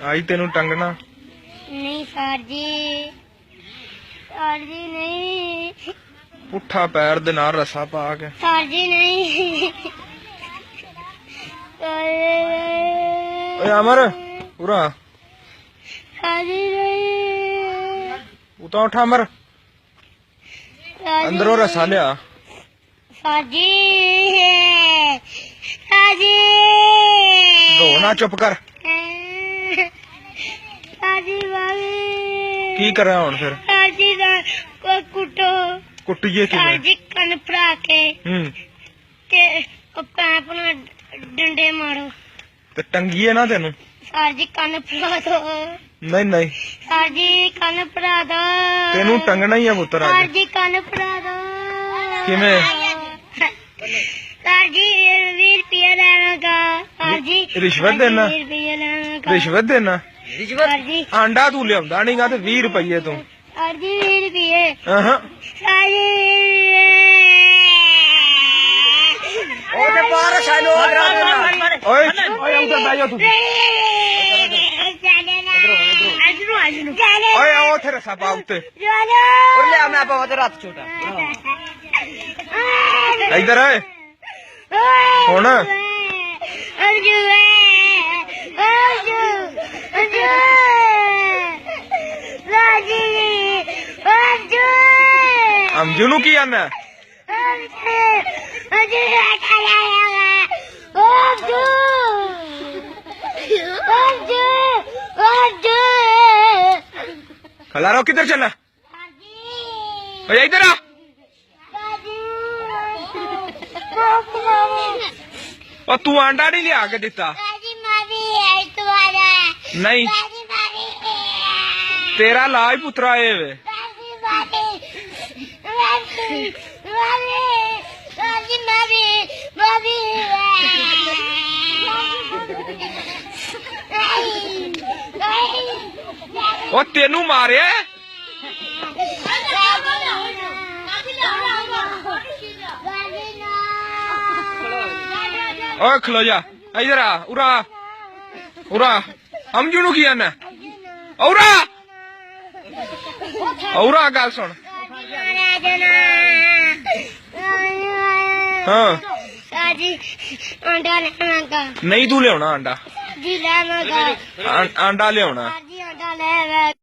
आई तेनू टंगना नहीं सर जी नहीं पुट्ठा पैर दे नाल रस्सा पा के सर जी नहीं ओए अमर पूरा सर जी नहीं उता उठा अमर अंदरों रस्सा लिया सर जी रो ना चुप कर सर जी की कर रहा हुन फिर सर जी कुटो कुटिए सर किवें जी कन भरा के ते पैप ना डंडे मारो ते टंगीए ना तेनू सर जी कन भरा दो नहीं नहीं सर जी कन भरा दो तेनू टंगना ही है पुत्र सर अज जी कन भरा दो किवें सर जी 20 रुपया लेना का सर जी रिश्वत देना 20 रुपया लेना का रिश्वत देना सर जी आंडा तू लिया नहीं गा ते 20 रुपये तू सर जी 20 रुपये हाँ सर जी ओए ओए उधर बैठ जा तू ओए आओ थे रस्सा पा उत्ते और ले आ मैं आपा उधर हाथ छोटा इधर आए हुन अंजू नू की आना खला रहो किधर चलना ओए इधर आ और तू आंडा नहीं लिया के दिता नहीं तेरा लाज पुत्रा है वे ओ तेनू मारे ओए खलो जा इधर आ उरा उरा अमजू नू की आना औरा औरा गल सुन हाँ नहीं तू लिया आंडा जी लेना आंडा लिया जी आंडा ले